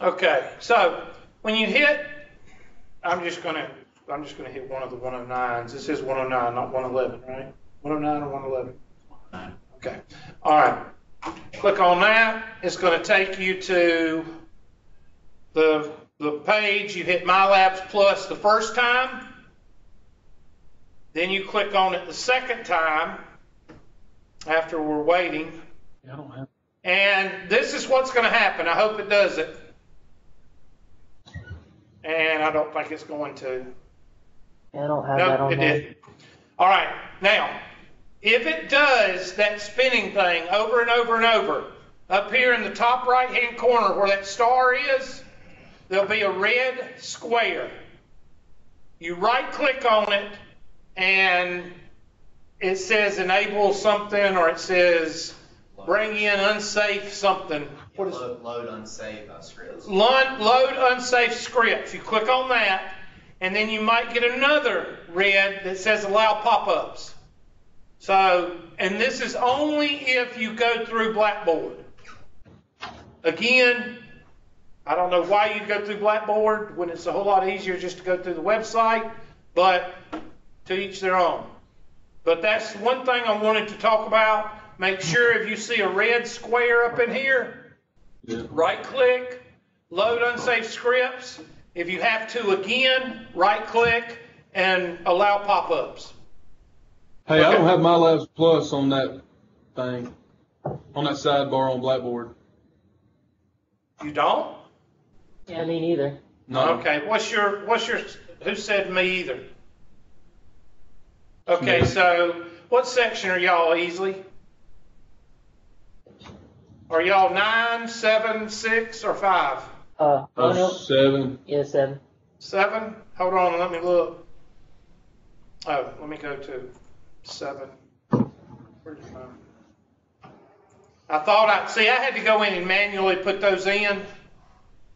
Okay, so when you hit, I'm just gonna hit one of the 109s. This is 109, not 111, right? 109 or 111? Okay. All right. Click on that. It's going to take you to the page. You hit My Labs Plus the first time. Then you click on it the second time after we're waiting. Yeah, I don't have. And this is what's going to happen. I hope it does it. And I don't think it's going to. I don't have that on it there. didn't. All right. Now, if it does that spinning thing over and over and over, up here in the top right-hand corner where that star is, there'll be a red square. You right-click on it, and it says enable something, or it says bring in unsafe something. What is load unsafe scripts. Load unsafe scripts. You click on that, and then you might get another red that says allow pop-ups. So, and this is only if you go through Blackboard. Again, I don't know why you'd go through Blackboard when it's a whole lot easier just to go through the website, but to each their own. But that's one thing I wanted to talk about. Make sure if you see a red square up in here, right click, load unsafe scripts. If you have to, again, right click and allow pop-ups. Hey, Okay. I don't have My Labs Plus on that thing, on that sidebar on Blackboard. You don't? Yeah, me neither. No. Okay, who said me either? Okay, Me. so what section are y'all easily? Are y'all 9, 7, 6, or 5? Oh no. 7. Yeah, 7. 7? Hold on, let me look. Oh, let me go to 7. Where's mine? I had to go in and manually put those in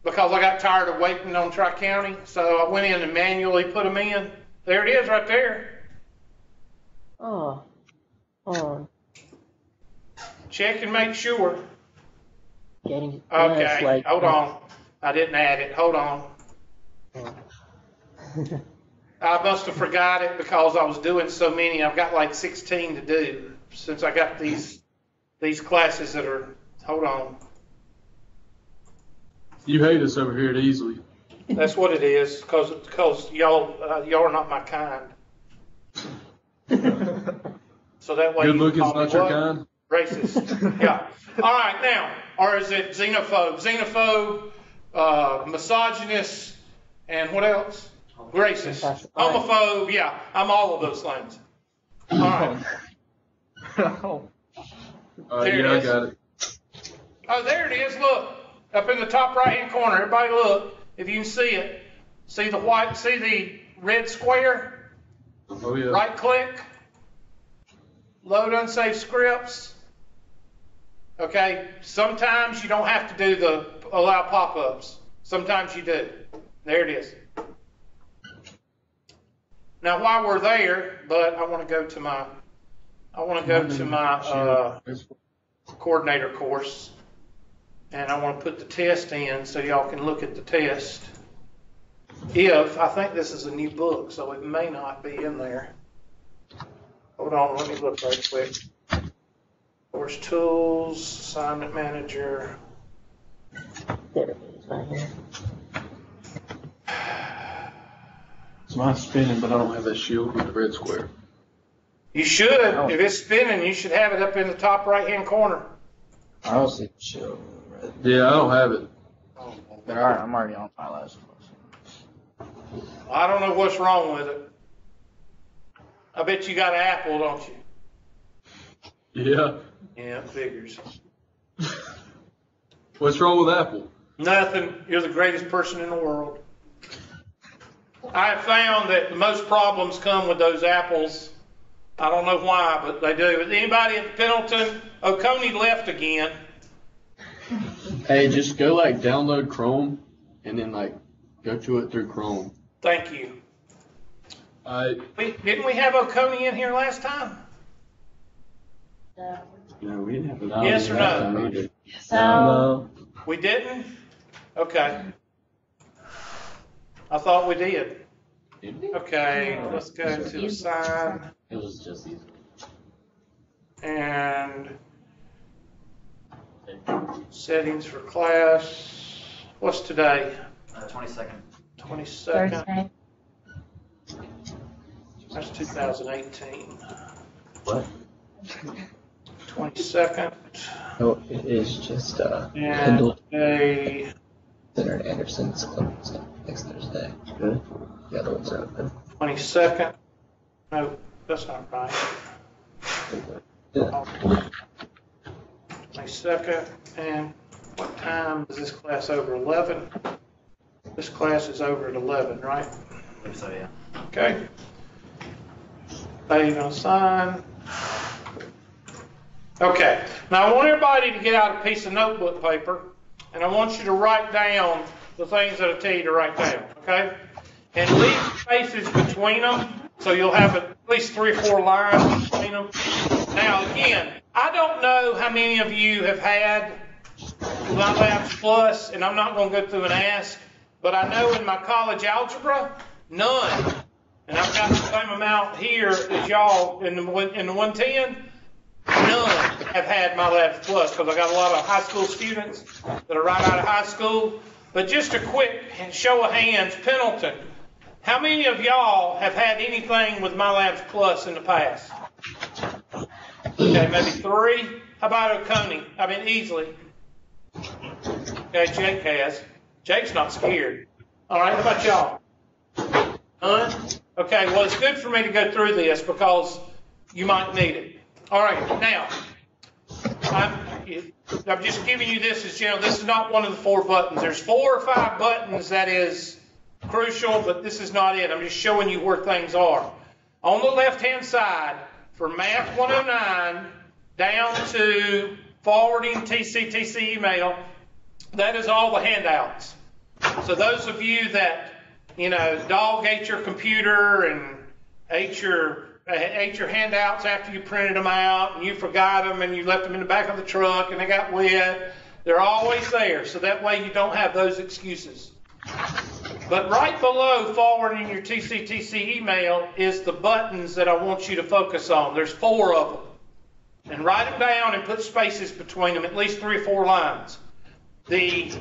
because I got tired of waiting on Tri-County. So I went in and manually put them in. There it is right there. Oh. Oh. Check and make sure. Getting. Okay, hold on. I didn't add it. Hold on. I must have forgot it because I was doing so many. I've got like 16 to do since I got these classes that are. Hold on. You hate us over here at Easily. That's what it is because y'all are not my kind. So that way Good you looking can is call me not your what? kind. Racist. Yeah. All right, now, or is it xenophobe? Xenophobe, misogynist, and what else? Racist. Homophobe, yeah. I'm all of those things. All right. There it I is. got it. Oh, there it is. Look. Up in the top right-hand corner. Everybody look. If you can see it. See the red square? Oh, yeah. Right click. Load unsafe scripts. Okay, sometimes you don't have to do the allow pop-ups. Sometimes you do. There it is. Now while we're there, but I want to go to my coordinator course, and I want to put the test in so y'all can look at the test. I think this is a new book, so it may not be in there. Hold on, let me look right quick. Course tools, assignment manager. There it is, right here. It's mine spinning, but I don't have that shield with the red square. You should. If it's spinning, you should have it up in the top right-hand corner. I don't see the shield. Yeah, I don't have it. But alright, I'm already on My Labs Plus. I don't know what's wrong with it. I bet you got an Apple, don't you? Yeah. Yeah, it figures. What's wrong with Apple? Nothing. You're the greatest person in the world. I have found that most problems come with those Apples. I don't know why, but they do. Anybody at Pendleton? Oconee left again. Hey, just go download Chrome and then go to it through Chrome. Thank you. Didn't we have Oconee in here last time? No, we didn't have it. Yes or no? No. We didn't? Okay. I thought we did. Did we? Okay, let's go to assign It was just easy. and settings for class. What's today? 22nd. 22nd. Thursday. That's 2018. What? 22nd. No, it is just And Kendall a Center and Anderson's clinics next Thursday. Good. The other ones are open. 22nd. No, that's not right. Yeah. 22nd. And what time is this class over 11? This class is over at 11, right? I believe so, yeah. Okay. Save and assign. Okay. Now I want everybody to get out a piece of notebook paper, and I want you to write down the things that I tell you to write down, okay? And leave spaces between them, so you'll have at least 3 or 4 lines between them. Now again, I don't know how many of you have had MyLabs Plus, and I'm not going to go through and ask, but I know in my college algebra, none. And I've got the same amount here as y'all in the 110. None have had MyLabs Plus because I got a lot of high school students that are right out of high school. But just a quick show of hands, Pendleton, how many of y'all have had anything with MyLabs Plus in the past? Okay, maybe 3. How about Oconee? I mean, easily. Okay, Jake has. Jake's not scared. All right, how about y'all? None? Okay, well, it's good for me to go through this because you might need it. All right, now, I'm just giving you this as general. This is not one of the 4 buttons. There's 4 or 5 buttons that is crucial, but this is not it. I'm just showing you where things are. On the left-hand side, for Math 109, down to forwarding TC email, that is all the handouts. So those of you that, dog ate your computer and ate your handouts after you printed them out and you forgot them and you left them in the back of the truck and they got wet, they're always there. So that way you don't have those excuses. But right below forwarding your TC email is the buttons that I want you to focus on. There's 4 of them. And write them down and put spaces between them, at least 3 or 4 lines. The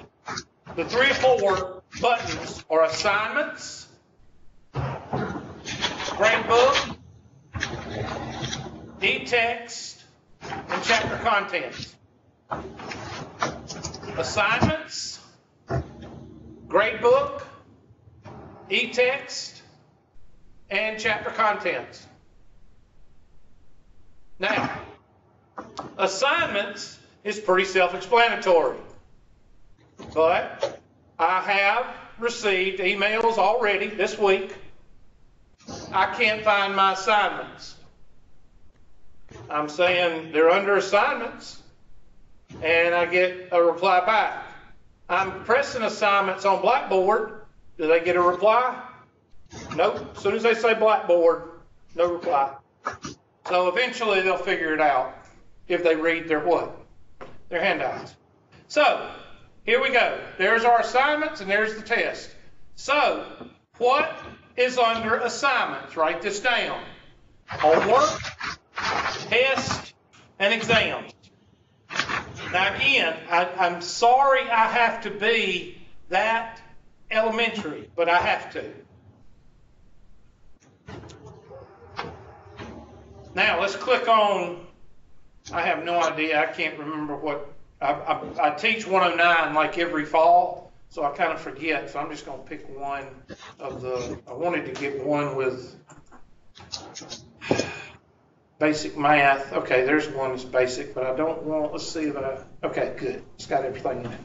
3 or 4 buttons are assignments, grade book, e-text, and chapter contents. Assignments, grade book, e-text, and chapter contents. Now, assignments is pretty self-explanatory, but I have received emails already this week. I can't find my assignments. I'm saying they're under assignments, and I get a reply back. I'm pressing assignments on Blackboard. Do they get a reply? Nope. As soon as they say Blackboard, no reply. So eventually they'll figure it out if they read their what? Their handouts. So here we go. There's our assignments and there's the test. So what is under assignments? Write this down. Homework, test, and exams. Now again, I'm sorry I have to be that elementary, but I have to. Now let's click on, I have no idea, I can't remember what, I teach 109 like every fall, so I kind of forget, so I'm just going to pick one of the, I wanted to get one with basic math. Okay, there's one that's basic, but I don't want, let's see if okay, good, it's got everything in it.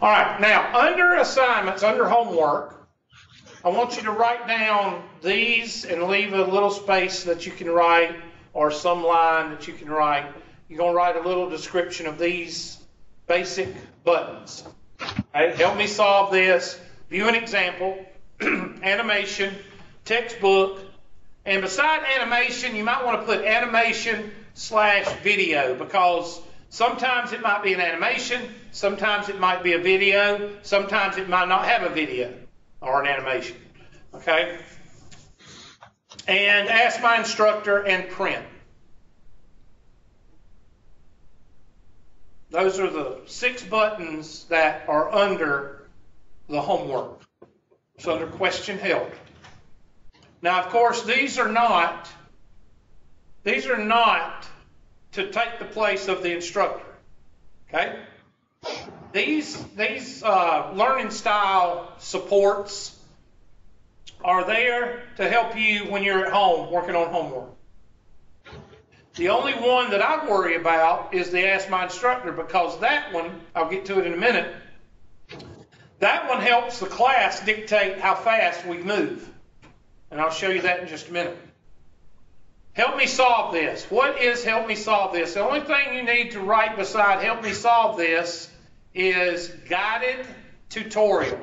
All right, now under assignments, under homework, I want you to write down these and leave a little space that you can write or some line that you can write. You're going to write a little description of these basic buttons. Okay, help me solve this. View an example, animation, textbook, and beside animation, you might want to put animation/video because Sometimes it might be an animation, sometimes it might be a video, sometimes it might not have a video or an animation, okay? And ask my instructor and print. Those are the 6 buttons that are under the homework. It's under question help. Now, of course, these are not to take the place of the instructor, okay? These learning style supports are there to help you when you're at home working on homework. The only one that I worry about is the Ask My Instructor, because that one, I'll get to it in a minute, that one helps the class dictate how fast we move. And I'll show you that in just a minute. Help me solve this. What is help me solve this? The only thing you need to write beside help me solve this is guided tutorial.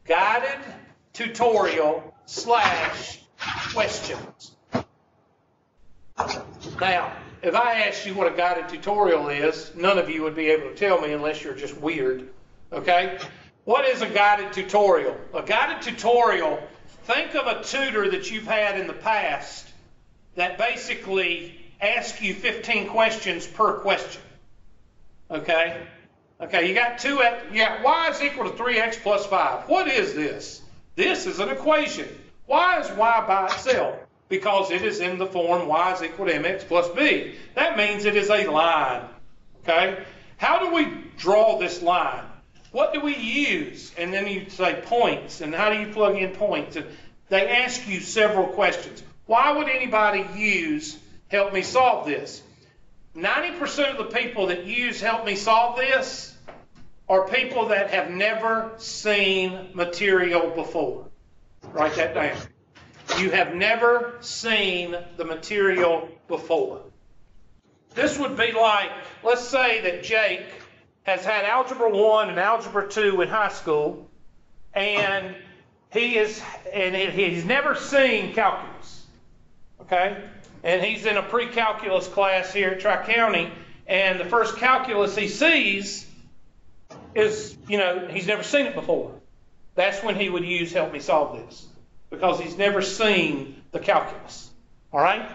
Guided tutorial / questions. Now, if I asked you what a guided tutorial is, none of you would be able to tell me unless you're just weird, okay? What is a guided tutorial? A guided tutorial, think of a tutor that you've had in the past that basically asks you 15 questions per question, okay? Okay, you got y is equal to 3x plus 5. What is this? This is an equation. Why is y by itself? Because it is in the form y is equal to mx plus b. That means it is a line, okay? How do we draw this line? What do we use? And then you say points, and how do you plug in points? And they ask you several questions. Why would anybody use help me solve this? 90% of the people that use help me solve this are people that have never seen material before. Write that down. You have never seen the material before. This would be like, let's say that Jake has had Algebra 1 and Algebra 2 in high school, and he's never seen calculus, okay? And he's in a pre-calculus class here at Tri-County, and the first calculus he sees is, he's never seen it before. That's when he would use help me solve this, because he's never seen the calculus, all right?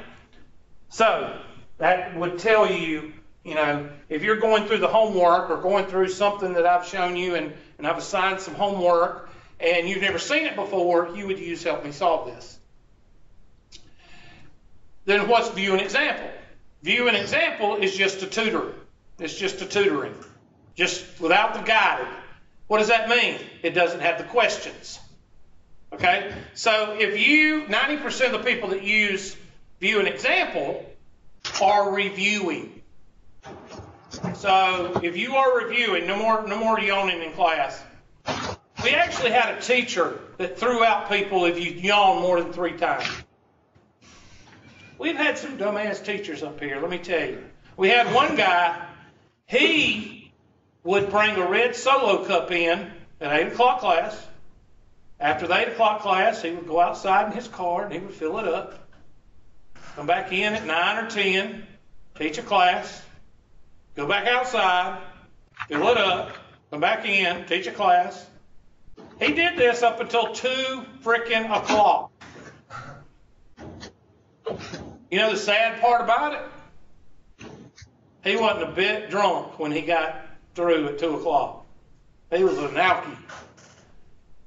So that would tell you, if you're going through the homework or going through something that I've shown you and I've assigned some homework and you've never seen it before, you would use help me solve this. Then what's view and example? View and example is just a tutoring. It's just a tutoring, just without the guided. What does that mean? It doesn't have the questions. Okay? So if 90% of the people that use view and example are reviewing. So if you are reviewing, no more yawning in class. We actually had a teacher that threw out people if you yawn more than 3 times. We've had some dumbass teachers up here, let me tell you. We had one guy, he would bring a red Solo cup in at 8 o'clock class. After the 8 o'clock class, he would go outside in his car and he would fill it up. Come back in at 9 or 10, teach a class. Go back outside, fill it up, come back in, teach a class. He did this up until 2 frickin' o'clock. You know the sad part about it? He wasn't a bit drunk when he got through at 2 o'clock. He was an alky.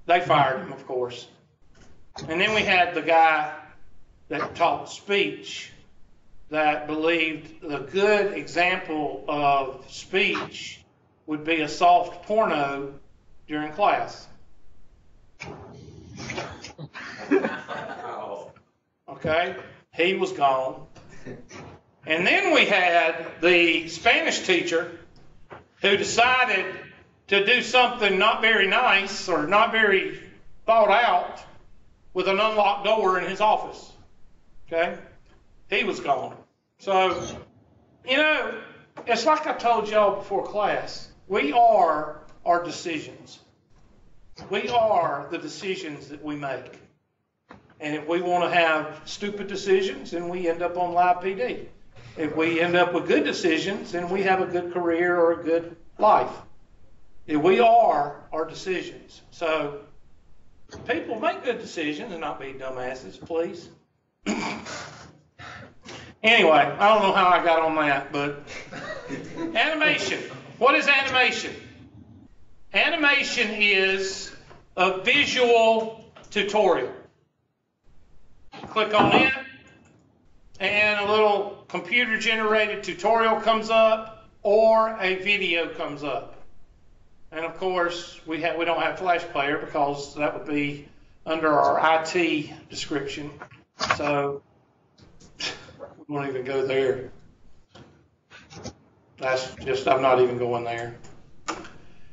They fired him, of course. And then we had the guy that taught speech that believed the good example of speech would be a soft porno during class. Okay? He was gone. And then we had the Spanish teacher who decided to do something not very nice or not very thought out with an unlocked door in his office. Okay? He was gone. So, it's like I told y'all before class. We are our decisions. We are the decisions that we make. And if we want to have stupid decisions, then we end up on live PD. If we end up with good decisions, then we have a good career or a good life. If we are our decisions. So people make good decisions and not be dumbasses, please. Anyway, I don't know how I got on that, but animation. What is animation? Animation is a visual tutorial. Click on it, and a little computer-generated tutorial comes up, or a video comes up. And of course, we don't have Flash Player because that would be under our IT description. So we won't even go there. I'm not even going there.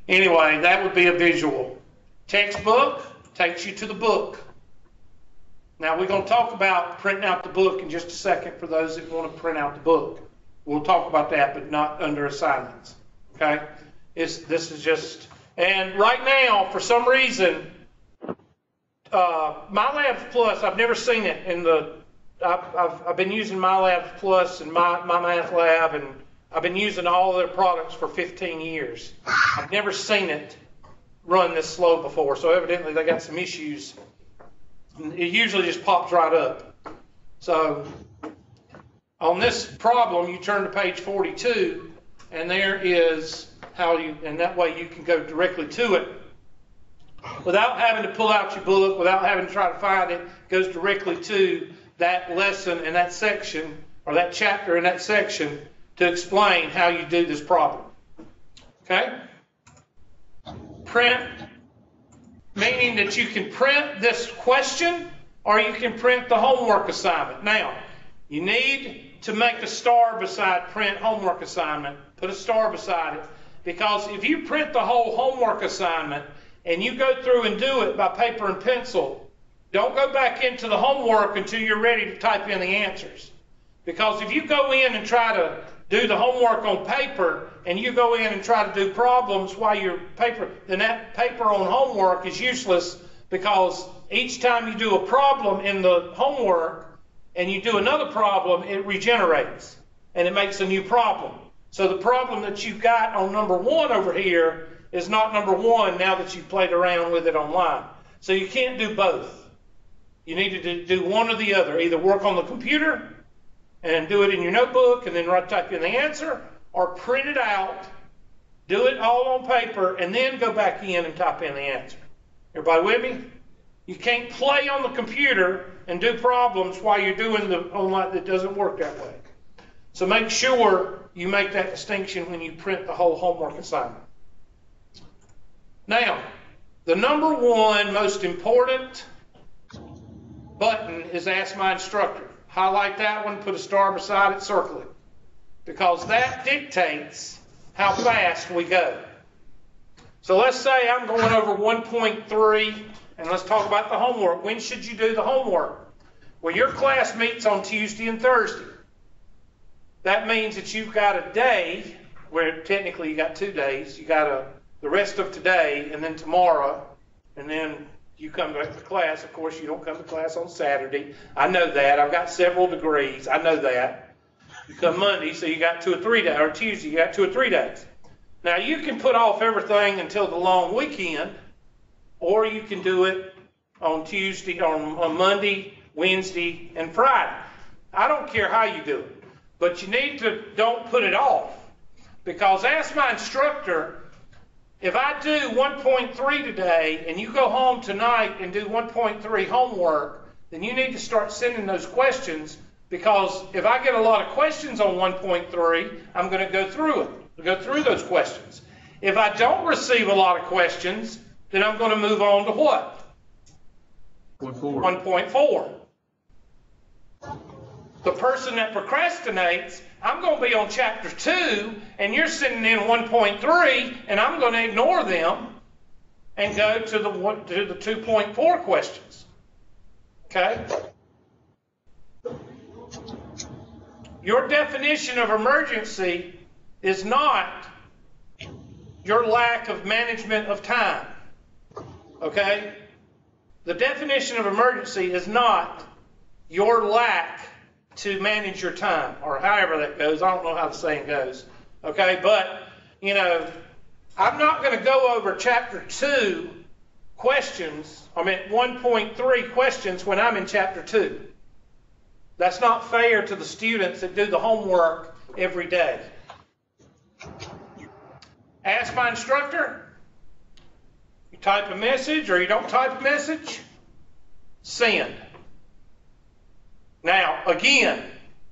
Anyway, that would be a visual. Textbook takes you to the book. Now we're going to talk about printing out the book in just a second for those that want to print out the book. We'll talk about that, but not under assignments. Okay? This is just, and right now, for some reason, MyLabs Plus, I've never seen it in I've been using MyLabs Plus and my Math Lab, and I've been using all of their products for 15 years. I've never seen it run this slow before, so evidently they got some issues. It usually just pops right up. So on this problem, you turn to page 42, and there is and that way you can go directly to it without having to pull out your book, without having to try to find it. It goes directly to that lesson and that section, or that chapter in that section, to explain how you do this problem. Okay? Print, meaning that you can print this question or you can print the homework assignment. Now, you need to make a star beside print homework assignment. Put a star beside it, because if you print the whole homework assignment and you go through and do it by paper and pencil, don't go back into the homework until you're ready to type in the answers. Because if you go in and try to do the homework on paper and you go in and try to do problems while you're then that paper on homework is useless, because each time you do a problem in the homework and you do another problem, it regenerates and it makes a new problem. So the problem that you've got on number 1 over here is not number 1 now that you've played around with it online. So you can't do both. You need to do one or the other. Either work on the computer and do it in your notebook and then type in the answer, or print it out, do it all on paper, and then go back in and type in the answer. Everybody with me? You can't play on the computer and do problems while you're doing the online. It doesn't work that way. So make sure you make that distinction when you print the whole homework assignment. Now, the number 1 most important button is Ask My Instructor. Highlight that one, put a star beside it, circle it. Because that dictates how fast we go. So let's say I'm going over 1.3, and let's talk about the homework. When should you do the homework? Well, your class meets on Tuesday and Thursday. That means that you've got a day, where technically you got 2 days. You got the rest of today and then tomorrow, and then you come back to class. Of course, you don't come to class on Saturday. I know that. I've got several degrees. I know that. You come Monday, so you got 2 or 3 days, or Tuesday, you got 2 or 3 days. Now, you can put off everything until the long weekend, or you can do it on Tuesday, on Monday, Wednesday, and Friday. I don't care how you do it. But you don't put it off, because Ask My Instructor, if I do 1.3 today and you go home tonight and do 1.3 homework, then you need to start sending those questions, because if I get a lot of questions on 1.3, I'm going to go through those questions. If I don't receive a lot of questions, then I'm going to move on to what? 1.4. The person that procrastinates, I'm going to be on chapter 2, and you're sending in 1.3, and I'm going to ignore them and go to the 2.4 questions. Okay? Your definition of emergency is not your lack of management of time. Okay? The definition of emergency is not your lack to manage your time, or however that goes. I don't know how the saying goes. Okay, but, you know, I'm not going to go over chapter 2 questions, 1.3 questions when I'm in chapter 2. That's not fair to the students that do the homework every day. Ask my instructor. You type a message or you don't type a message, send. Now, again,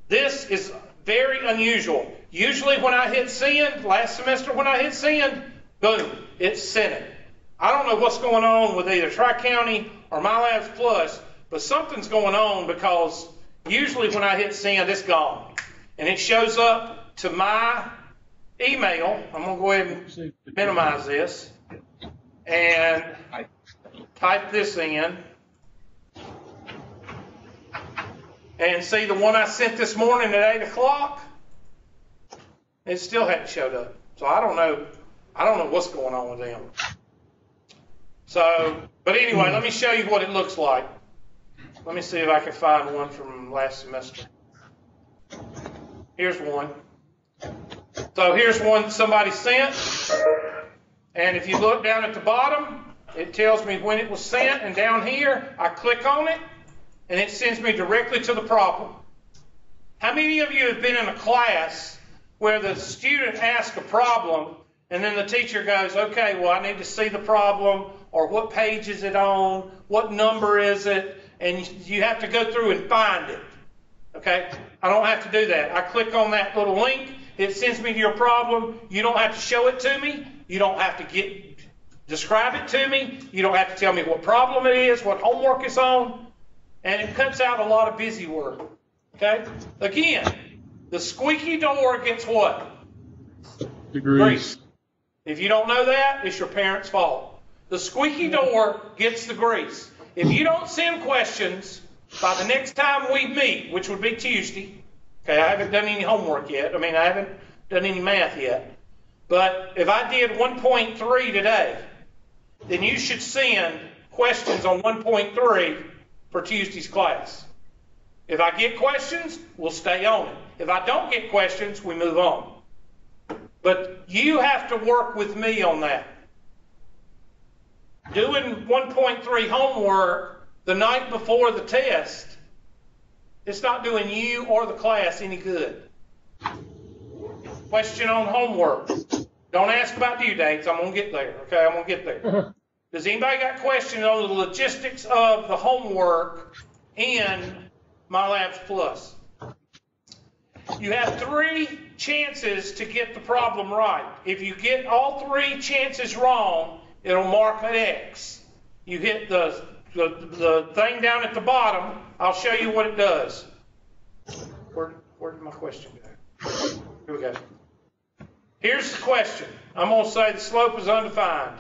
this is very unusual. Usually when I hit send, last semester when I hit send, boom, it's sent it. I don't know what's going on with either Tri-County or MyLabs Plus, but something's going on because usually when I hit send, it's gone. And it shows up to my email. I'm going to go ahead and minimize this and type this in. And see the one I sent this morning at 8 o'clock? It still hadn't showed up. So I don't know what's going on with them. So, but anyway, let me show you what it looks like. Let me see if I can find one from last semester. Here's one. So here's one somebody sent. And if you look down at the bottom, it tells me when it was sent. And down here, I click on it, and it sends me directly to the problem. How many of you have been in a class where the student asks a problem, and then the teacher goes, okay, well, I need to see the problem, or what page is it on, what number is it, and you have to go through and find it. Okay? I don't have to do that. I click on that little link, it sends me to your problem. You don't have to show it to me. You don't have to describe it to me. You don't have to tell me what problem it is, what homework it's on, and it cuts out a lot of busy work. Okay? Again, the squeaky door gets what? Degrees. If you don't know that, it's your parents' fault. The squeaky door gets the grease. If you don't send questions by the next time we meet, which would be Tuesday, okay, I haven't done any homework yet. I haven't done any math yet. But if I did 1.3 today, then you should send questions on 1.3 for Tuesday's class. If I get questions, we'll stay on it. If I don't get questions, we move on. But you have to work with me on that. Doing 1.3 homework the night before the test, it's not doing you or the class any good. Question on homework. Don't ask about due dates. I'm going to get there. Okay, I'm going to get there. Does anybody got questions on the logistics of the homework in MyLabs Plus? You have 3 chances to get the problem right. If you get all 3 chances wrong, it'll mark an X. You hit the thing down at the bottom. I'll show you what it does. Where did my question go? Here we go. Here's the question. I'm going to say the slope is undefined.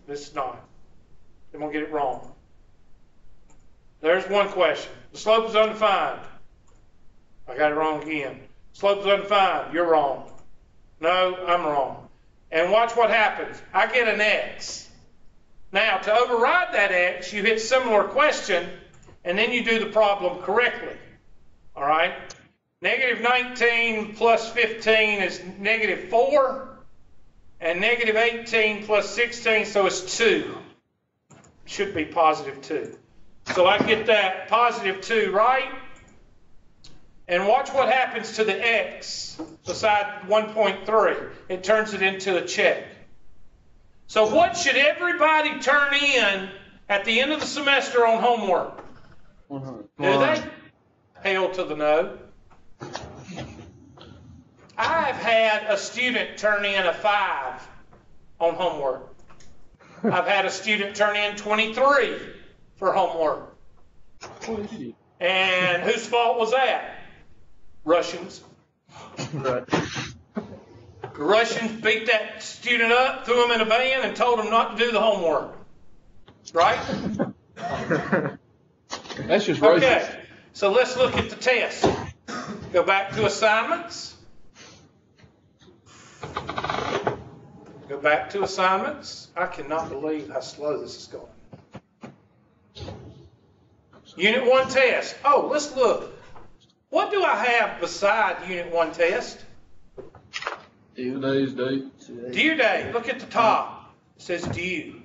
This is not. I'm going to get it wrong. There's one question. The slope is undefined. I got it wrong again. Slope is undefined. You're wrong. No, I'm wrong. And watch what happens. I get an X. Now, to override that X, you hit similar question, and then you do the problem correctly. All right? Negative 19 plus 15 is negative 4, and negative 18 plus 16, so it's 2. Should be positive 2. So I get that positive 2 right. And watch what happens to the X beside 1.3. It turns it into a check. So what should everybody turn in at the end of the semester on homework? 100. Do they? Hail to the no. I've had a student turn in a 5 on homework. I've had a student turn in 23 for homework. And whose fault was that? Russians. Right. The Russians beat that student up, threw him in a van, and told him not to do the homework. Right? That's just racist. Okay, so let's look at the test. Go back to assignments. Go back to assignments. I cannot believe how slow this is going. Unit 1 test. Oh, let's look. What do I have beside Unit 1 test? Due days, dates. Due date. Look at the top. It says due.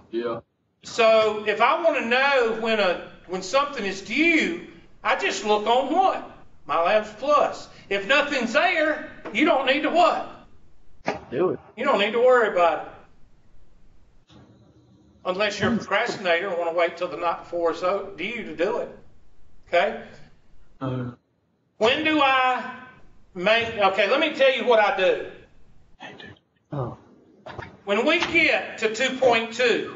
Yeah. So if I want to know when something is due, I just look on what? My Labs Plus. If nothing's there, you don't need to what? Do it. You don't need to worry about it. Unless you're a procrastinator and want to wait till the night before it's due to do it. Okay? When do I okay, let me tell you what I do. Oh. When we get to 2.2,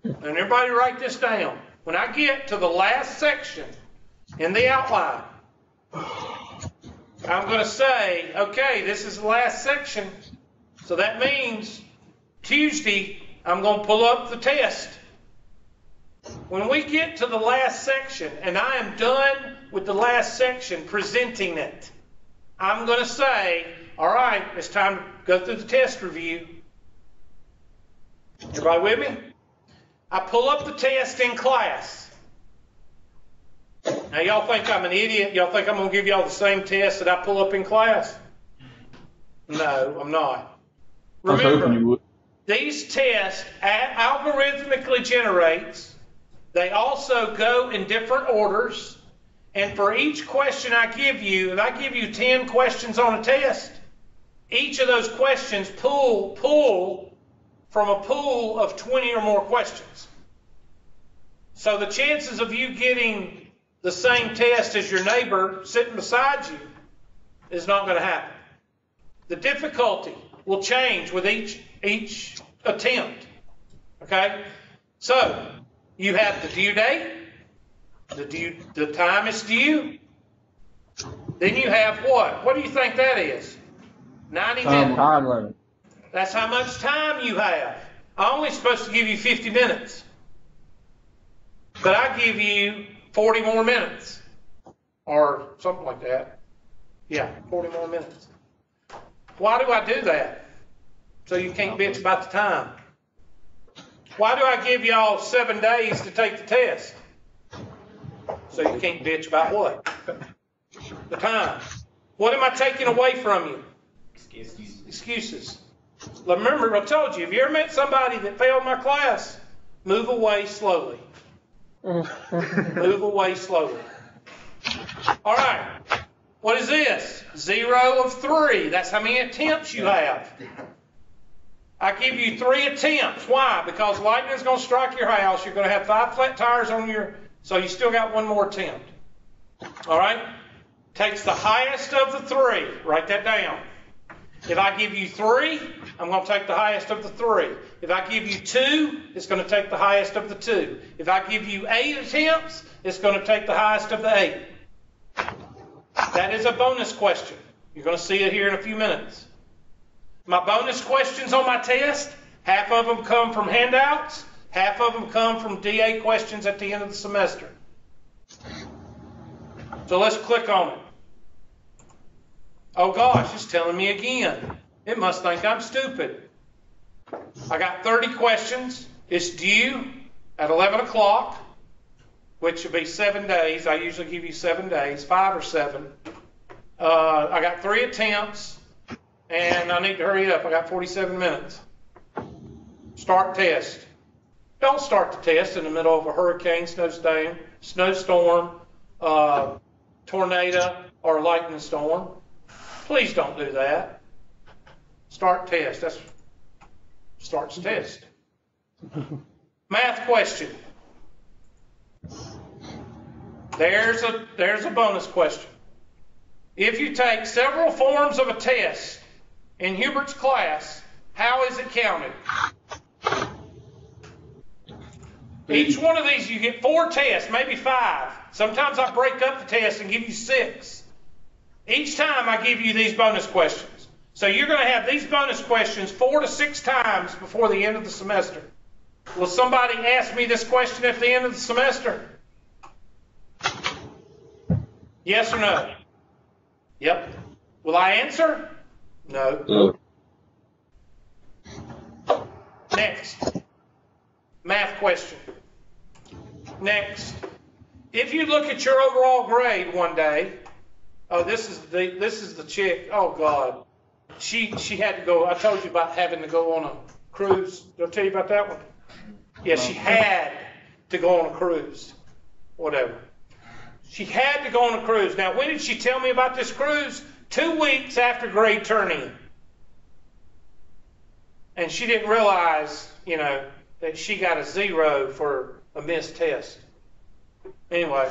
and everybody write this down, when I get to the last section in the outline, I'm going to say, okay, this is the last section, so that means Tuesday I'm going to pull up the test. When we get to the last section, and I am done with the last section presenting it, I'm going to say, all right, it's time to go through the test review. Everybody with me? I pull up the test in class. Now, y'all think I'm an idiot? Y'all think I'm going to give y'all the same test that I pull up in class? No, I'm not. I was hoping you Remember, would. these tests algorithmically generates. They also go in different orders. And for each question I give you, if I give you 10 questions on a test, each of those questions pull from a pool of 20 or more questions. So the chances of you getting the same test as your neighbor sitting beside you is not going to happen. The difficulty will change with each attempt. Okay? So you have the due date, the time it's due. Then you have what? What do you think that is? 90 minutes. Time limit. That's how much time you have. I'm only supposed to give you 50 minutes. But I give you 40 more minutes. Or something like that. Yeah, 40 more minutes. Why do I do that? So you can't bitch about the time. Why do I give y'all 7 days to take the test? So you can't bitch about what? The time. What am I taking away from you? Excuses. Remember, I told you, if you ever met somebody that failed my class, move away slowly. Move away slowly. All right. What is this? 0 of 3. That's how many attempts you have. I give you 3 attempts. Why? Because lightning's going to strike your house. You're going to have 5 flat tires on your, so you still got 1 more attempt. All right? Takes the highest of the 3. Write that down. If I give you 3, I'm going to take the highest of the 3. If I give you 2, it's going to take the highest of the 2. If I give you 8 attempts, it's going to take the highest of the 8. That is a bonus question. You're going to see it here in a few minutes. My bonus questions on my test, half of them come from handouts, half of them come from DA questions at the end of the semester. So let's click on it. Oh gosh, it's telling me again. It must think I'm stupid. I got 30 questions. It's due at 11 o'clock, which would be 7 days. I usually give you 7 days, 5 or 7. I got 3 attempts, and I need to hurry up. I got 47 minutes. Start test. Don't start the test in the middle of a hurricane, snowstorm, tornado, or lightning storm. Please don't do that. Start test. That's starts test. Math question. There's a bonus question. If you take several forms of a test in Hubert's class, how is it counted? Each one of these, you get 4 tests, maybe 5. Sometimes I break up the test and give you 6. Each time I give you these bonus questions. So you're going to have these bonus questions 4 to 6 times before the end of the semester. Will somebody ask me this question at the end of the semester? Yes or no? Yep. Will I answer? No. Next. Math question. Next. if you look at your overall grade one day, oh, this is the chick. Oh God, she had to go. I told you about having to go on a cruise. Did I tell you about that one? Yeah, she had to go on a cruise. Whatever. She had to go on a cruise. Now, when did she tell me about this cruise? 2 weeks after grade turn-in. And she didn't realize, that she got a 0 for a missed test. Anyway,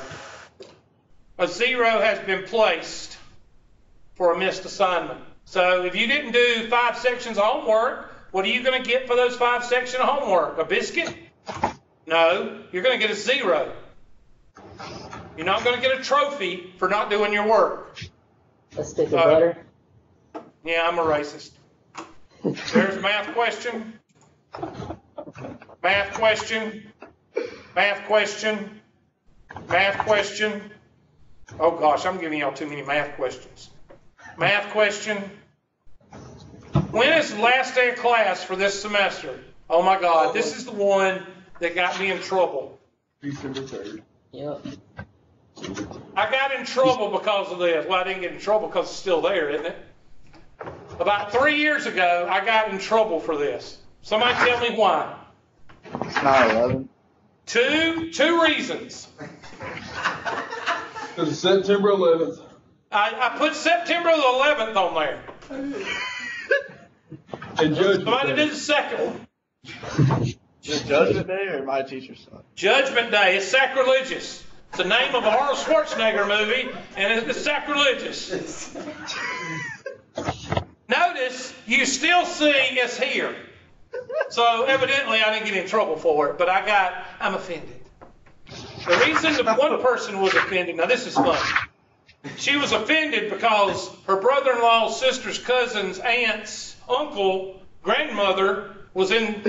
a 0 has been placed for a missed assignment. So if you didn't do 5 sections of homework, what are you going to get for those 5 sections of homework? A biscuit? No, you're going to get a 0. You're not going to get a trophy for not doing your work. A stick of butter. Yeah, I'm a racist. There's a math question. Math question. Math question. Math question. Oh gosh, I'm giving y'all too many math questions. Math question. When is the last day of class for this semester? Oh my God, this is the one that got me in trouble. December 3rd. Yep. I got in trouble because of this. Well, I didn't get in trouble because it's still there, isn't it? About 3 years ago, I got in trouble for this. Somebody tell me why. It's 9/11. Two reasons. It was September 11th. I put September the 11th on there. And Judgment Somebody Day. did the second one. Is it Judgment Day or my teacher's son? Judgment Day is sacrilegious. It's the name of an Arnold Schwarzenegger movie, and it's sacrilegious. Notice you still see it's here. So evidently I didn't get in trouble for it, but I'm offended. The reason that one person was offended, now this is funny. She was offended because her brother-in-law's sister's cousin's aunt's uncle, grandmother was in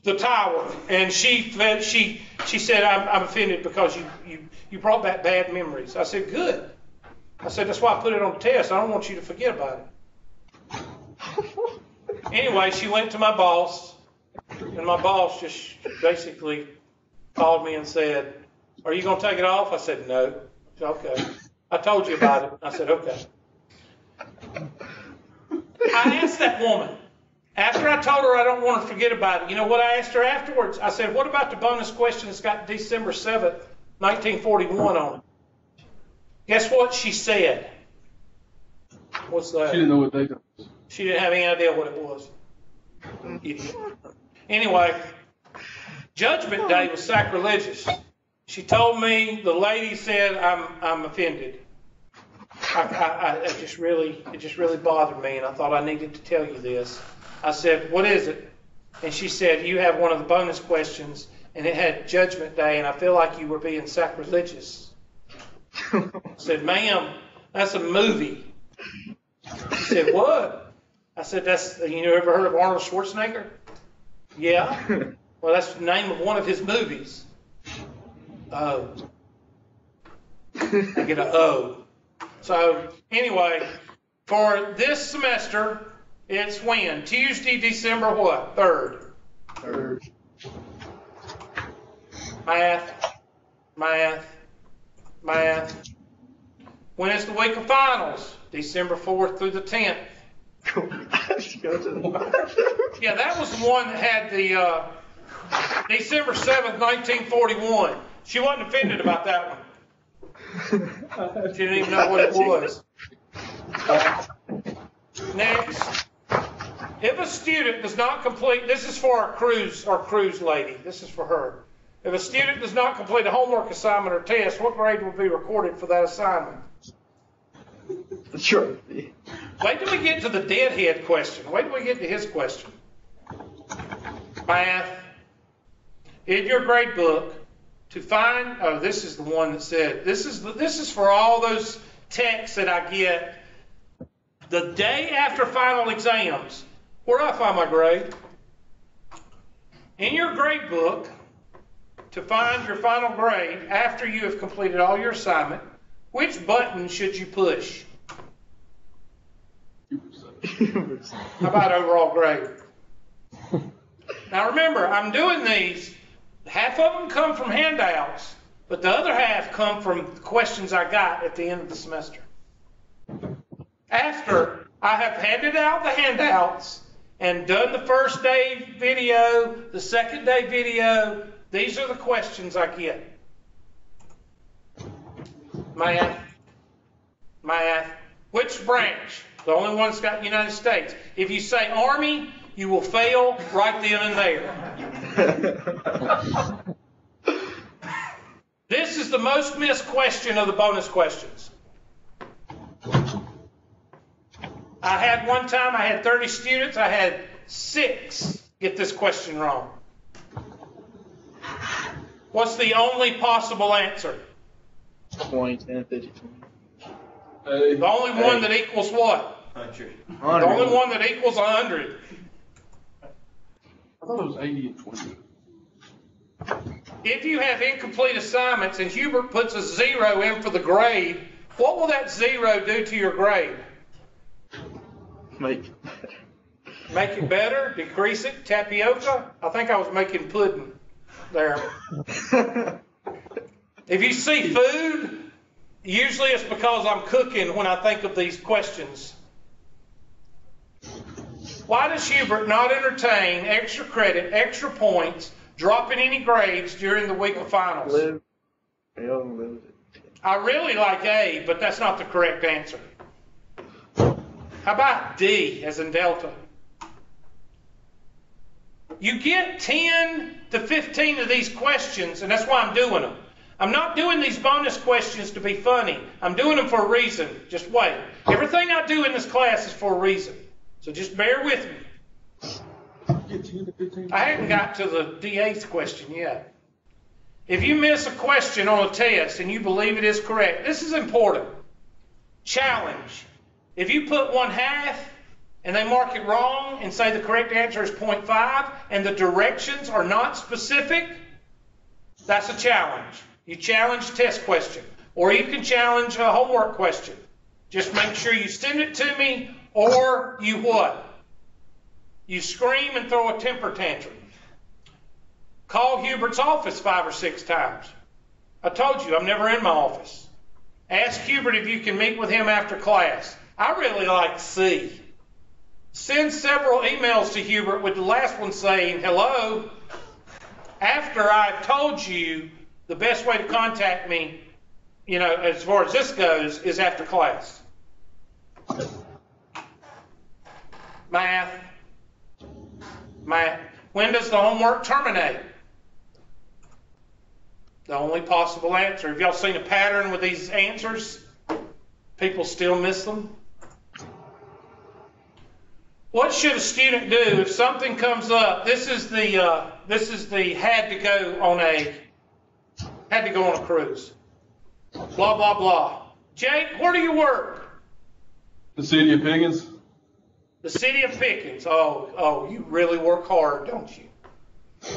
the tower, and she said, I'm offended because you brought back bad memories. I said, good. I said, that's why I put it on the test. I don't want you to forget about it. Anyway, she went to my boss, and my boss just basically called me and said, are you going to take it off? I said, no. She said, okay. I told you about it. I said, okay. I asked that woman, after I told her I don't want to forget about it, you know what I asked her afterwards? I said, what about the bonus question that's got December 7th, 1941 on it? Guess what she said? What's that? She didn't know what they did. She didn't have any idea what it was. Idiot. Anyway, Judgment Day was sacrilegious. She told me, the lady said, I'm offended. It just really bothered me, and I thought I needed to tell you this. I said, what is it? And she said, you have one of the bonus questions, and it had Judgment Day, and I feel like you were being sacrilegious. I said, ma'am, that's a movie. She said, what? I said, you ever heard of Arnold Schwarzenegger? Yeah. Well, that's the name of one of his movies. Oh. I get an O. So, anyway, for this semester, it's when? Tuesday, December what? 3rd. 3rd. Math. When is the week of finals? December 4th through the 10th. Yeah, that was the one that had the December 7th, 1941. She wasn't offended about that one. She didn't even know what it was. Next. If a student does not complete, this is for our cruise lady. This is for her. If a student does not complete a homework assignment or test, what grade will be recorded for that assignment? Sure. Wait till we get to the deadhead question. Wait till we get to his question. Math. In your grade book, to find, oh, this is the one that said, this is for all those texts that I get the day after final exams. Where do I find my grade? In your grade book, to find your final grade after you have completed all your assignment, which button should you push? How about overall grade? Now remember, I'm doing these. Half of them come from handouts, but the other half come from questions I got at the end of the semester. After I have handed out the handouts and done the first day video, the second day video, these are the questions I get. Math. Which branch? The only one that's got United States. If you say Army, you will fail right then and there. This is the most missed question of the bonus questions. I had one time, I had 30 students, I had 6 get this question wrong. What's the only possible answer? 20, 10, 50, Hey, The only one that equals what? 100. The only one that equals 100. I thought it was 80 and 20. If you have incomplete assignments and Hubert puts a 0 in for the grade, what will that 0 do to your grade? Make Make it better? Decrease it? Tapioca? I think I was making pudding there. If you see food, usually it's because I'm cooking when I think of these questions. Why does Hubert not entertain extra credit, extra points, dropping any grades during the week of finals? live. They'll lose it. I really like A, but that's not the correct answer. How about D, as in Delta? You get 10 to 15 of these questions, and that's why I'm doing them. I'm not doing these bonus questions to be funny. I'm doing them for a reason. Just wait. Everything I do in this class is for a reason. So just bear with me. Get 10 to 15. I haven't got to the D8th question yet. If you miss a question on a test and you believe it is correct, this is important. Challenge. If you put 1/2 and they mark it wrong and say the correct answer is 0.5 and the directions are not specific, that's a challenge. You challenge a test question, or you can challenge a homework question. Just make sure you send it to me, or you what? You scream and throw a temper tantrum. Call Hubert's office 5 or 6 times. I told you, I'm never in my office. Ask Hubert if you can meet with him after class. I really like C. Send several emails to Hubert with the last one saying, hello, after I've told you the best way to contact me, as far as this goes, is after class. Math. When does the homework terminate? The only possible answer. Have y'all seen a pattern with these answers? People still miss them. What should a student do if something comes up? This is the had to go on a cruise. Blah blah blah. Jake, where do you work? The city of Pickens. The city of Pickens. Oh, you really work hard, don't you?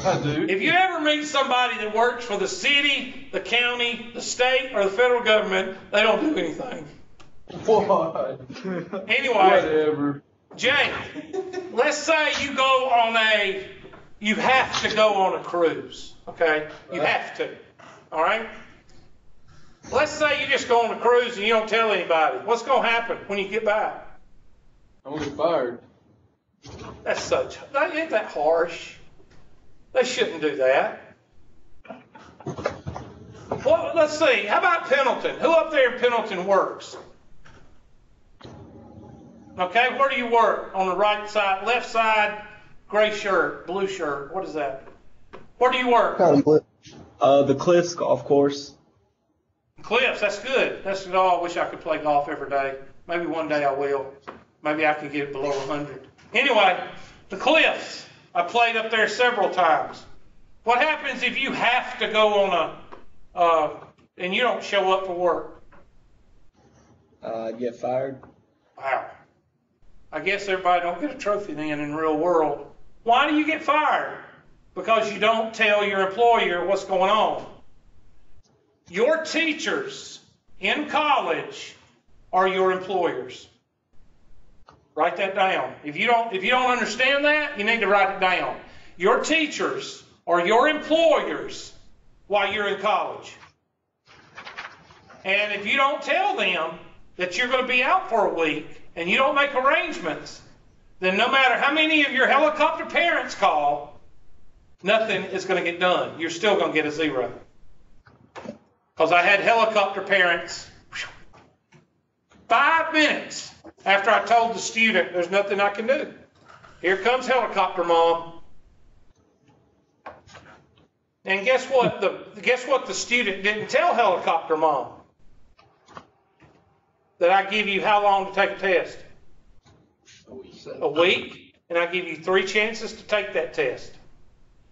I do. If you ever meet somebody that works for the city, the county, the state, or the federal government, they don't do anything. What? Anyway, Whatever. Jake, let's say you have to go on a cruise, okay? You have to, all right? Let's say you just go on a cruise and you don't tell anybody. What's going to happen when you get back? I'm gonna get fired. Ain't that harsh? They shouldn't do that. Well, let's see. How about Pendleton? Who up there in Pendleton works? Okay, where do you work? On the right side, left side, gray shirt, blue shirt. What is that? Where do you work? The Cliffs golf course. Cliffs, that's good. I wish I could play golf every day. Maybe one day I will. Maybe I can get it below 100. Anyway, the Cliffs. I played up there several times. What happens if you have to go on and you don't show up for work? Get fired. Wow. I guess everybody don't get a trophy then in the real world. Why do you get fired? Because you don't tell your employer what's going on. Your teachers in college are your employers. Write that down. If you don't understand that, you need to write it down. Your teachers are your employers while you're in college. And if you don't tell them that you're going to be out for a week and you don't make arrangements, then no matter how many of your helicopter parents call, nothing is going to get done. You're still going to get a 0. Because I had helicopter parents 5 minutes after I told the student there's nothing I can do. Here comes helicopter mom. And guess what? The student didn't tell helicopter mom? That I give you how long to take a test? A week. And I give you 3 chances to take that test.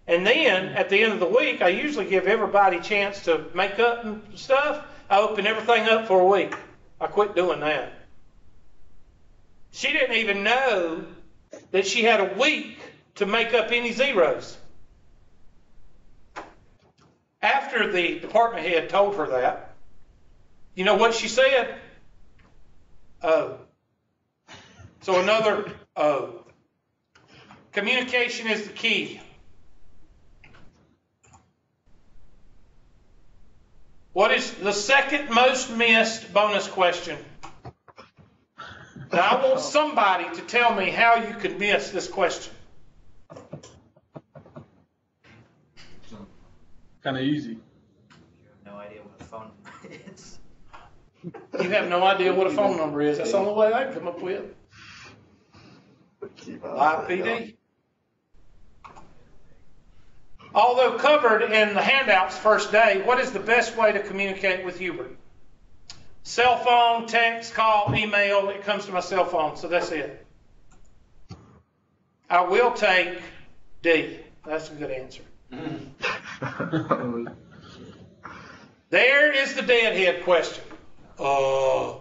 And then at the end of the week, I usually give everybody a chance to make up and stuff. I open everything up for a week. I quit doing that. She didn't even know that she had a week to make up any zeros. After the department head told her that, you know what she said? Oh. So another oh. Communication is the key. What is the second most missed bonus question? Now, I want somebody to tell me how you could miss this question. Kind of easy. You have no idea what a phone number is. You have no idea what a phone number is. That's the only way I can come up with. Live PD. Although covered in the handouts first day, what is the best way to communicate with Hubert? Cell phone, text, call, email. It comes to my cell phone, so that's it. I will take D. That's a good answer. There is the deadhead question. I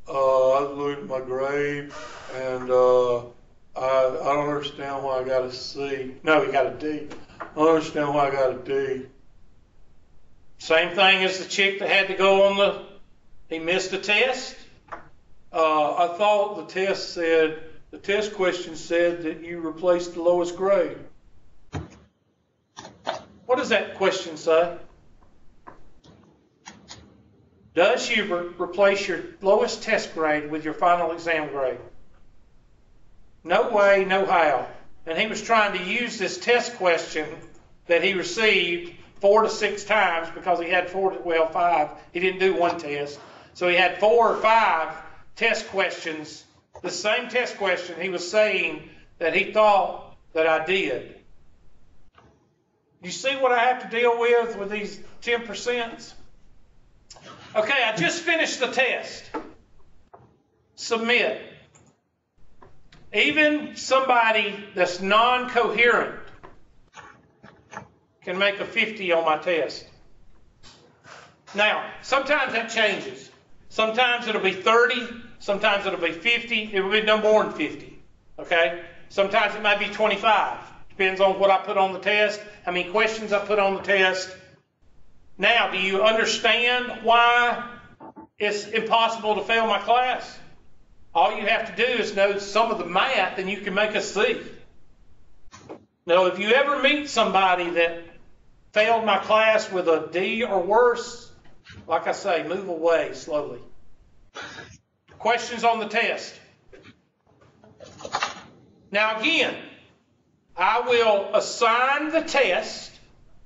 looked at my grade and I don't understand why I got a C. No, he got a D. I don't understand why I got a D. Same thing as the chick that had to go on he missed a test. I thought the test question said that you replaced the lowest grade. What does that question say? Does Hubert replace your lowest test grade with your final exam grade? No way, no how. And he was trying to use this test question that he received 4 to 6 times because he had 5. He didn't do one test. So he had 4 or 5 test questions. The same test question he was saying that he thought that I did. You see what I have to deal with these 10%? Okay, I just finished the test. Submit. Even somebody that's non-coherent can make a 50 on my test. Now, sometimes that changes. Sometimes it'll be 30, sometimes it'll be 50, it will be no more than 50, okay? Sometimes it might be 25. Depends on what I put on the test, how many questions I put on the test. Now, do you understand why it's impossible to fail my class? All you have to do is know some of the math and you can make a C. Now, if you ever meet somebody that failed my class with a D or worse, like I say, move away slowly. Questions on the test. Now again, I will assign the test.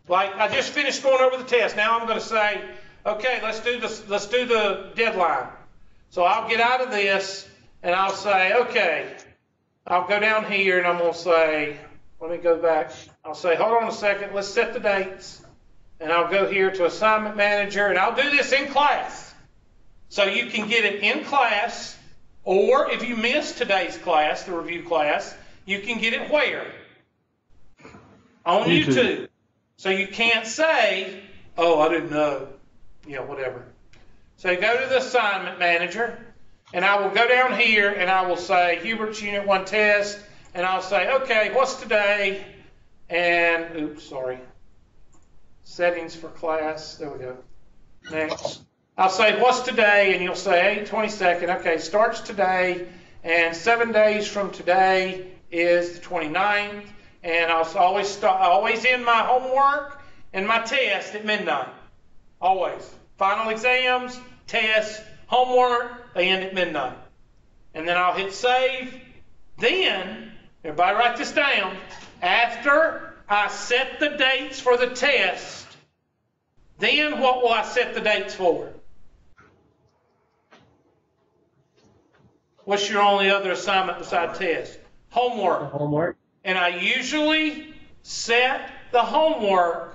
Like I just finished going over the test. Now I'm going to say, okay, let's do the deadline. So I'll get out of this and I'll say, okay, I'll go down here and I'm going to say, let me go back. I'll say, hold on a second, let's set the dates. And I'll go here to assignment manager and I'll do this in class. So you can get it in class, or if you miss today's class, the review class, you can get it where? On YouTube. So you can't say, oh, I didn't know, whatever. So you go to the assignment manager and I will go down here and I will say Hubert's Unit 1 test and I'll say, okay, what's today? And, settings for class. There we go. Next. I'll say, what's today? And you'll say 8/22. Okay, starts today. And 7 days from today is the 29th. And I'll always end my homework and my test at midnight. Always. Final exams, test, homework, they end at midnight. And then I'll hit save. Then, everybody write this down, after I set the dates for the test, then what will I set the dates for? What's your only other assignment beside test? Homework. Homework. And I usually set the homework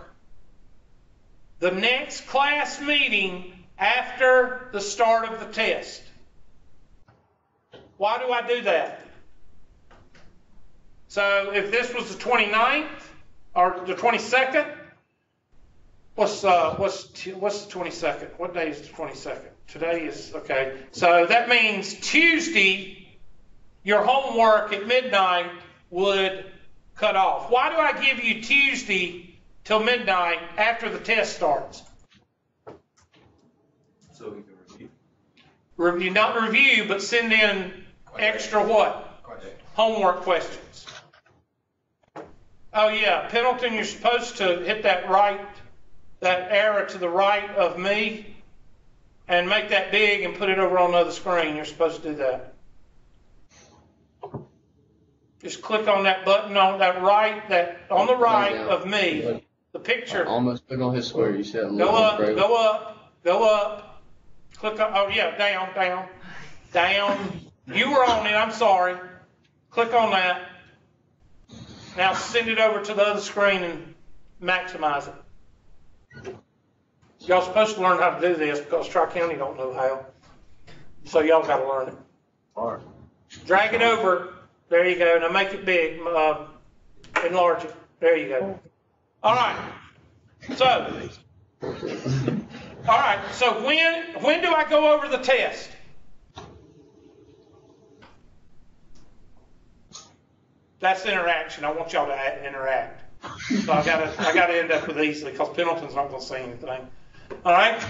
the next class meeting after the start of the test. Why do I do that? So if this was the 29th or the 22nd, what's the 22nd? What day is the 22nd? Today is, okay. So that means Tuesday, your homework at midnight would cut off. Why do I give you Tuesday till midnight after the test starts? So we can review. Review, not review, but send in extra what? Homework questions. Oh yeah, Pendleton, you're supposed to hit that arrow to the right of me and make that big and put it over on the other screen. You're supposed to do that. Just click on that button on the right of me, the picture. Almost click on his square. You said Go up. Click on, oh yeah, down. You were on it, I'm sorry. Click on that. Now send it over to the other screen and maximize it. Y'all supposed to learn how to do this because Tri-County don't know how. So y'all got to learn it. All right. Drag it over. There you go. Now make it big. Enlarge it. There you go. All right. So when do I go over the test? That's interaction. I want y'all to interact. So I gotta end up with easily because Pendleton's not gonna say anything. All right.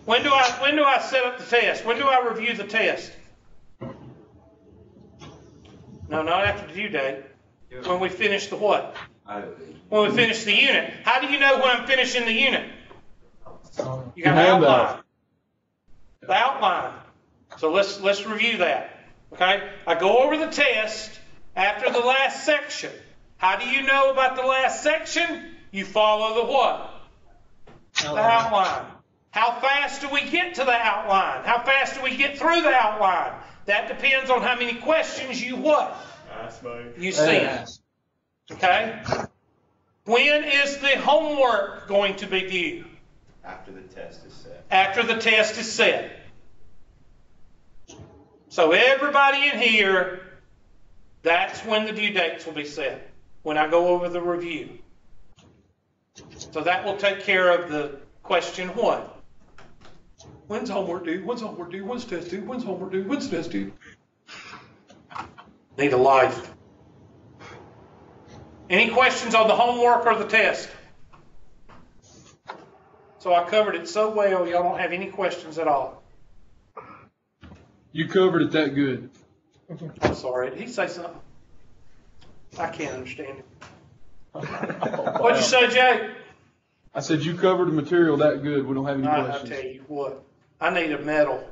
When do I set up the test? When do I review the test? No, not after the due date. When we finish the what? When we finish the unit. How do you know when I'm finishing the unit? You got an outline. The outline. So let's review that. Okay? I go over the test after the last section. How do you know about the last section? You follow the what? The outline. How fast do we get to the outline? How fast do we get through the outline? That depends on how many questions you what? You send. Okay? When is the homework going to be due? After the test is set. After the test is set. So everybody in here, that's when the due dates will be set. When I go over the review. So that will take care of the question what? When's homework due? When's homework due? When's test due? When's homework due? When's test due? Need a life. Any questions on the homework or the test? So I covered it so well, y'all don't have any questions at all. You covered it that good. I'm sorry. Did he say something? I can't understand it. What'd you say, Jake? I said you covered the material that good. We don't have any I questions. tell you what, I need a medal.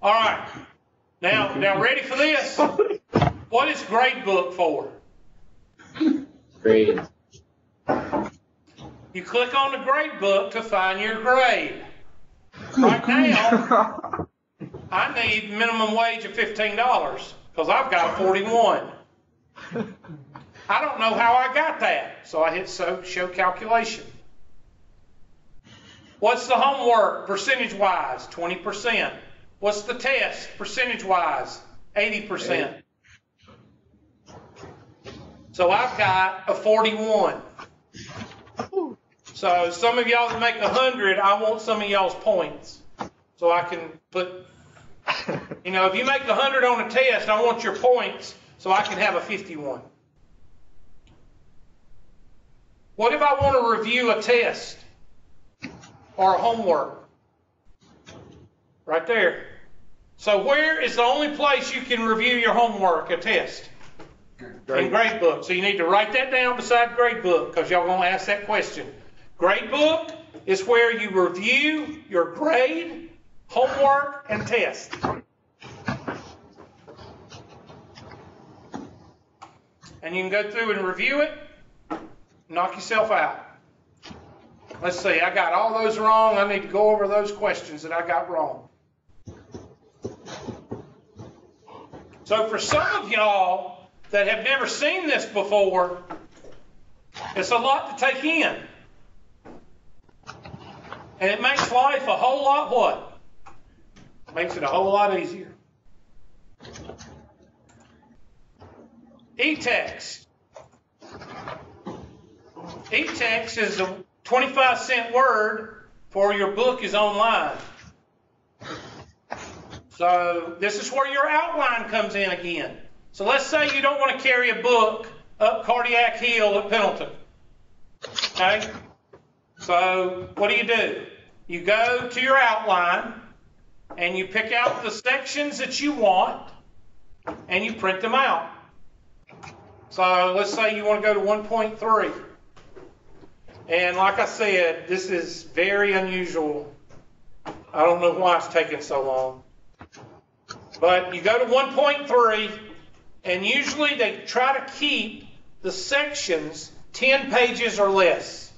All right. Now ready for this? What is grade book for? Grade. You click on the grade book to find your grade. Right now, I need minimum wage of $15 because I've got 41. I don't know how I got that, so I hit show calculation. What's the homework percentage-wise? 20%. What's the test percentage-wise? 80%. So I've got a 41. So some of y'all that make 100, I want some of y'all's points. So I can put, if you make 100 on a test, I want your points so I can have a 51. What if I want to review a test or a homework? Right there. So where is the only place you can review your homework, a test? In grade book. So you need to write that down beside grade book because y'all going to ask that question. Grade book is where you review your grade, homework, and test. And you can go through and review it, knock yourself out. Let's see, I got all those wrong. I need to go over those questions that I got wrong. So for some of y'all that have never seen this before, it's a lot to take in. And it makes life a whole lot what? Makes it a whole lot easier. E-text. E-text is a 25-cent word for your book is online. So this is where your outline comes in again. So let's say you don't want to carry a book up Cardiac Hill at Pendleton. Okay? So what do? You go to your outline and you pick out the sections that you want and you print them out. So let's say you want to go to 1.3. And like I said, this is very unusual. I don't know why it's taking so long. But you go to 1.3, and usually they try to keep the sections 10 pages or less.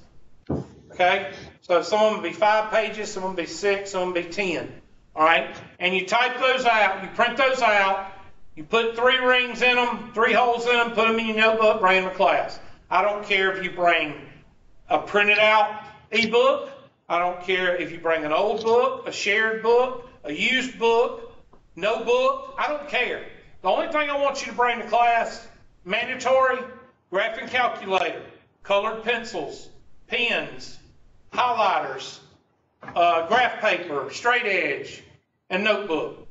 Okay? So some of them will be 5 pages, some of them will be 6, some of them will be 10. All right? And you type those out, you print those out, you put 3 rings in them, 3 holes in them, put them in your notebook, bring them to class. I don't care if you bring a printed out ebook. I don't care if you bring an old book, a shared book, a used book, no book. I don't care. The only thing I want you to bring to class, mandatory, graphing calculator, colored pencils, pens, highlighters, graph paper, straight edge, and notebook.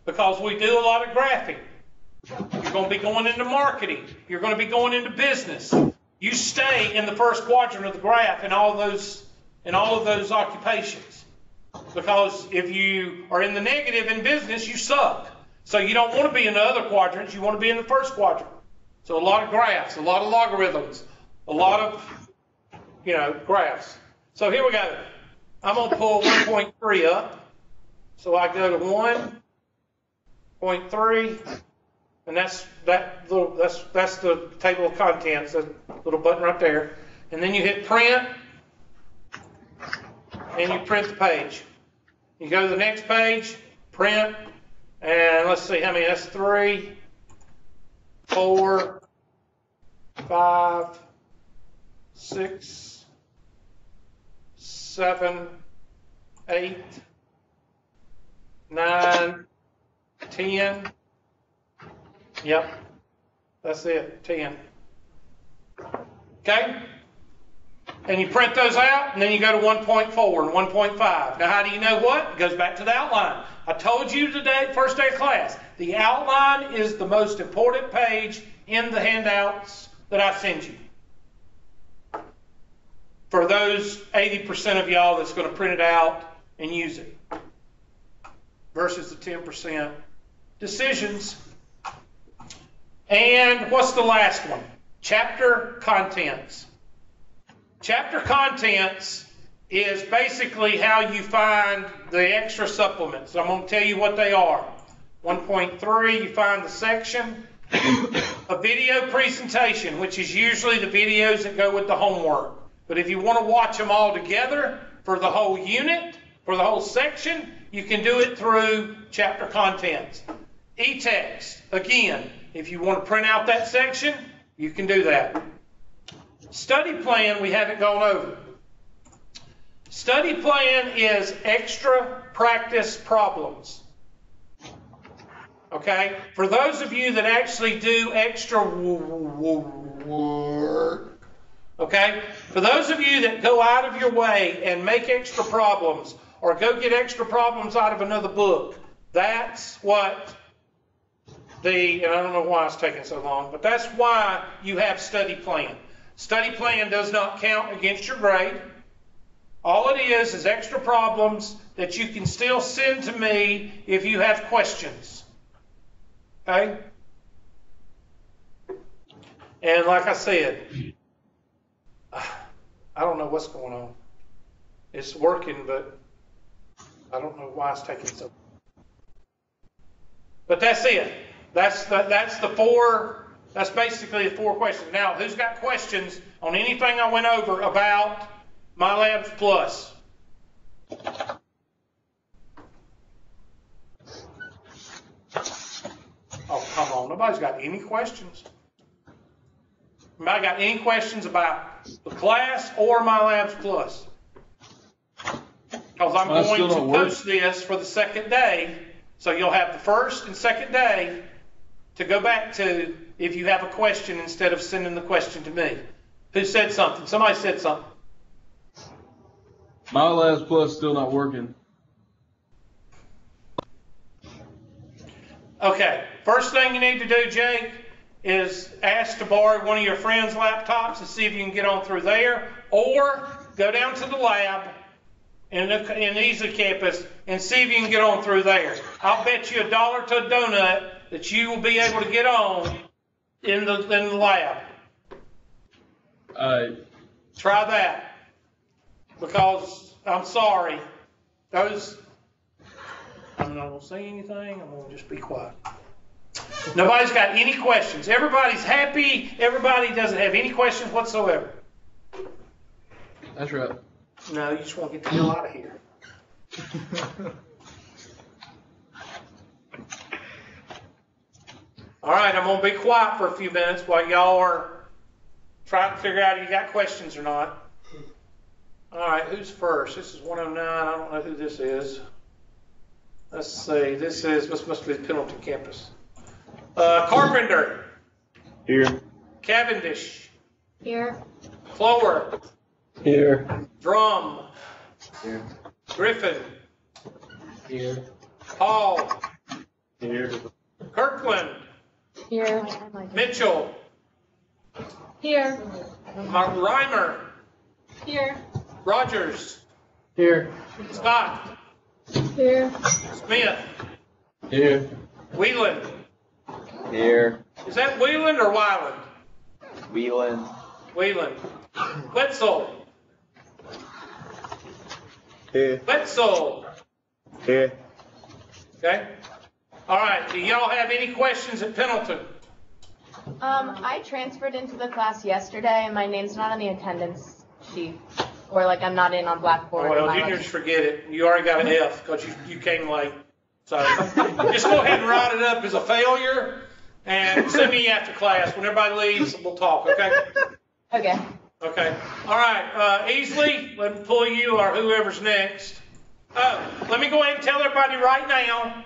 Because we do a lot of graphing. You're going to be going into marketing. You're going to be going into business. You stay in the first quadrant of the graph in all of those occupations. Because if you are in the negative in business, you suck. So you don't want to be in the other quadrants. You want to be in the first quadrant. So a lot of graphs, a lot of logarithms, a lot of, graphs. So here we go. I'm going to pull 1.3 up. So I go to 1.3, and that's the table of contents, that little button right there. And then you hit print, and you print the page. You go to the next page, print, and let's see how many. That's 3, 4, 5, 6, 7, 8, 9, 10. Yep, that's it, 10. Okay? And you print those out, and then you go to 1.4 and 1.5. Now, how do you know what? It goes back to the outline. I told you today, first day of class, the outline is the most important page in the handouts that I send you. For those 80% of y'all that's going to print it out and use it. Versus the 10% decisions. And what's the last one? Chapter contents. Chapter contents is basically how you find the extra supplements. I'm going to tell you what they are. 1.3, you find the section. A video presentation, which is usually the videos that go with the homework. But if you want to watch them all together for the whole unit, for the whole section, you can do it through chapter contents. E-text, again, if you want to print out that section, you can do that. Study plan, we haven't gone over. Study plan is extra practice problems. Okay? For those of you that actually do extra work, okay? For those of you that go out of your way and make extra problems or go get extra problems out of another book, that's what and I don't know why it's taking so long, but that's why you have study plan. Study plan does not count against your grade. All it is extra problems that you can still send to me if you have questions. Okay? And like I said, I don't know what's going on. It's working, but I don't know why it's taking so. But that's it. That's the four. That's basically the 4 questions. Now, who's got questions on anything I went over about MyLabs Plus? Oh, come on. Nobody's got any questions. Anybody got any questions about the class or MyLabs Plus? Because I'm going to post this for the second day, so you'll have the first and second day to go back to if you have a question instead of sending the question to me. Who said something? Somebody said something. MyLabs Plus still not working. Okay, first thing you need to do, Jake, is ask to borrow one of your friends' laptops and see if you can get on through there, or go down to the lab in Easy Campus and see if you can get on through there. I'll bet you $1 to a donut that you will be able to get on in the lab. Try that, because I'm sorry, I'm not going to say anything. I'm going to just be quiet. Nobody's got any questions. Everybody's happy. Everybody doesn't have any questions whatsoever. That's right. No, you just want to get the hell out of here. All right, I'm going to be quiet for a few minutes while y'all are trying to figure out if you got questions or not. All right, who's first? This is 109. I don't know who this is. Let's see. This must be the Pendleton campus. Carpenter. Here. Cavendish. Here. Clower. Here. Drum. Here. Griffin. Here. Paul. Here. Kirkland. Here. Mitchell. Here. Reimer. Here. Rogers. Here. Scott. Here. Smith. Here. Whelan. Here. Is that Whelan or Wyland? Wheeling. Whelan. Wetzel. Here. Wetzel. Here. Okay. All right. Do y'all have any questions at Pendleton? I transferred into the class yesterday, and my name's not on the attendance sheet, or like I'm not in on Blackboard. Well, juniors, forget it. You already got an F because you came late. So just go ahead and write it up as a failure and send me after class. When everybody leaves, we'll talk, okay? Okay. Okay. All right. Easley, let me pull you or whoever's next. Let me go ahead and tell everybody right now,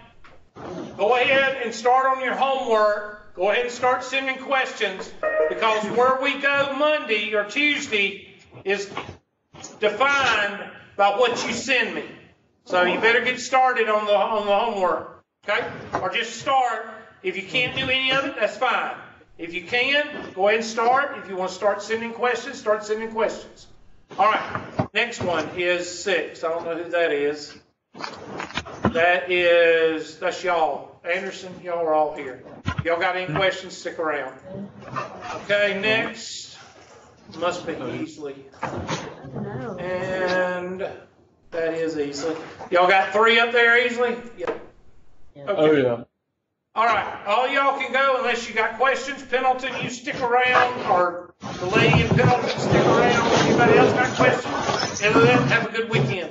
go ahead and start on your homework. Go ahead and start sending questions, because where we go Monday or Tuesday is defined by what you send me. So you better get started on the homework, okay? Or just start. If you can't do any of it, that's fine. If you can, go ahead and start. If you want to start sending questions, start sending questions. All right, next one is 6. I don't know who that is. That's y'all. Anderson, y'all are all here. Y'all got any questions, stick around. Okay, next must be Easley. No. And that is Easley. Y'all got 3 up there, Easley? Yeah. Okay. Oh, yeah. All right, all y'all can go unless you got questions. Pendleton, you stick around, or the lady in Pendleton, stick around. Anybody else got questions? And then have a good weekend.